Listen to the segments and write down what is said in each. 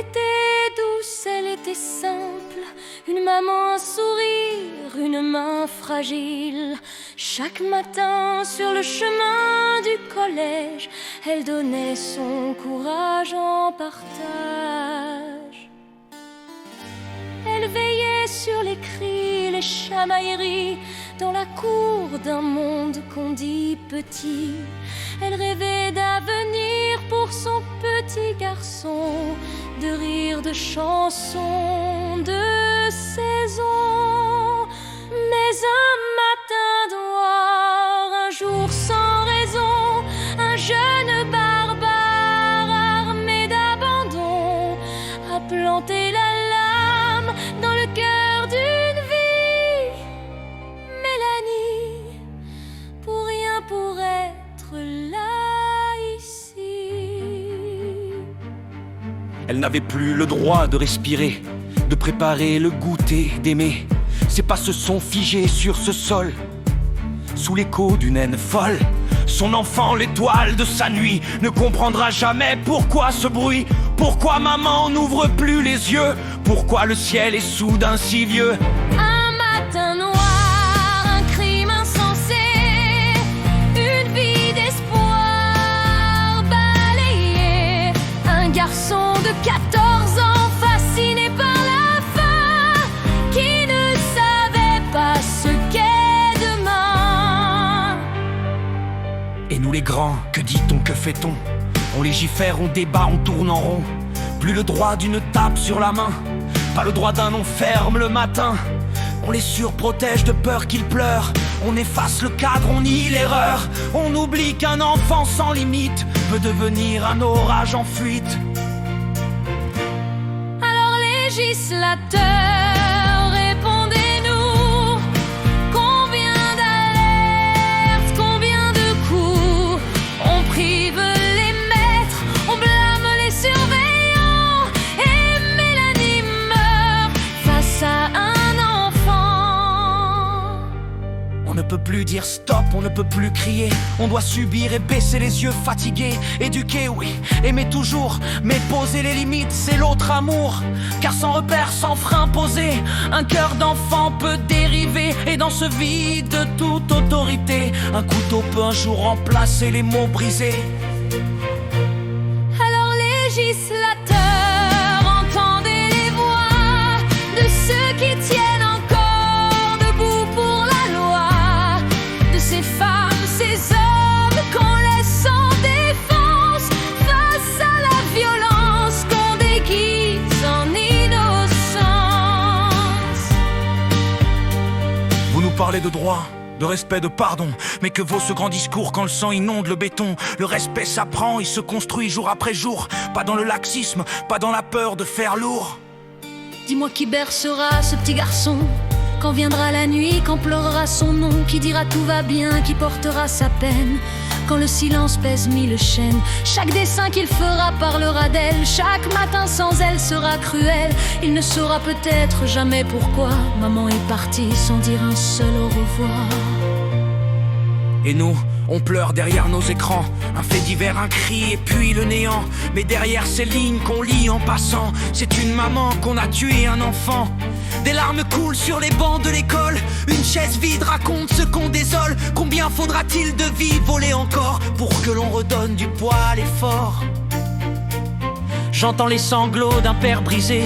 était douce, elle était simple, une maman, un sourire, une main fragile. Chaque matin sur le chemin du collège, elle donnait son courage en partage. Elle veillait sur les cris, les chamailleries, dans la cour d'un monde qu'on dit petit. Elle rêvait d'avenir pour son petit garçon, de rire, de chansons, de saisons. Mais un matin noir, un jour sans raison, un jeune barbare armé d'abandon a planté la lame dans le cœur d'une vie. Mélanie, pour rien pour être là ici. Elle n'avait plus le droit de respirer, de préparer le goûter, d'aimer. Ses pas se sont figés sur ce sol, sous l'écho d'une haine folle. Son enfant, l'étoile de sa nuit, ne comprendra jamais pourquoi ce bruit. Pourquoi maman n'ouvre plus les yeux, pourquoi le ciel est soudain si vieux. Un matin noir, un crime insensé, une vie d'espoir balayée. Un garçon de 14 ans fasciné par la faim, qui ne savait pas ce qu'est demain. Et nous les grands, que dit-on, que fait-on? On légifère, on débat, on tourne en rond. Plus le droit d'une tape sur la main, pas le droit d'un nom ferme le matin. On les surprotège de peur qu'ils pleurent. On efface le cadre, on nie l'erreur. On oublie qu'un enfant sans limite peut devenir un orage en fuite. Alors législateurs, répondez-nous. Combien d'alertes, combien de coups? On prive les maîtres, on blâme les surveillants, et Mélanie meurt face à un enfant. On ne peut plus dire stop, on ne peut plus crier. On doit subir et baisser les yeux fatigués. Éduquer, oui, aimer toujours, mais poser les limites, c'est l'autre amour. Car sans repère, sans frein posé, un cœur d'enfant peut dériver. Et dans ce vide de toute autorité, un couteau peut un jour remplacer les mots brisés. Alors législateurs, entendez les voix de ceux qui tiennent encore debout pour la loi, de ces femmes, ces hommes qu'on laisse sans défense face à la violence qu'on déguise en innocence. Vous nous parlez de droit, de respect, de pardon. Mais que vaut ce grand discours quand le sang inonde le béton? Le respect s'apprend, il se construit jour après jour. Pas dans le laxisme, pas dans la peur de faire lourd. Dis-moi qui bercera ce petit garçon quand viendra la nuit, quand pleurera son nom, qui dira tout va bien, qui portera sa peine quand le silence pèse 1000 chaînes. Chaque dessein qu'il fera parlera d'elle, chaque matin sans elle sera cruel. Il ne saura peut-être jamais pourquoi maman est partie sans dire un seul au revoir. Et nous, on pleure derrière nos écrans. Un fait divers, un cri et puis le néant. Mais derrière ces lignes qu'on lit en passant, c'est une maman qu'on a tué un enfant. Des larmes coulent sur les bancs de l'école. Une chaise vide raconte ce qu'on désole. Combien faudra-t-il de vies volées encore pour que l'on redonne du poids à l'effort? J'entends les sanglots d'un père brisé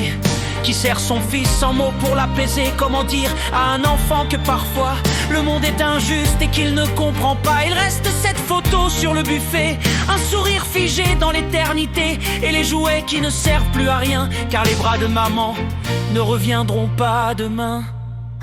qui serre son fils sans mots pour l'apaiser. Comment dire à un enfant que parfois le monde est injuste et qu'il ne comprend pas? Il reste cette photo sur le buffet, un sourire figé dans l'éternité, et les jouets qui ne servent plus à rien, car les bras de maman ne reviendront pas demain.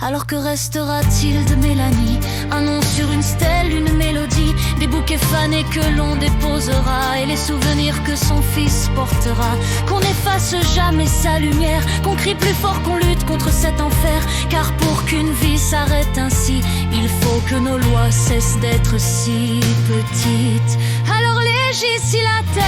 Alors que restera-t-il de Mélanie? Un nom sur une stèle, une mélodie, des bouquets fanés que l'on déposera, et les souvenirs que son fils portera. Qu'on n'efface jamais sa lumière, qu'on crie plus fort, qu'on lutte contre cet enfer. Car pour qu'une vie s'arrête ainsi, il faut que nos lois cessent d'être si petites. Alors législateurs,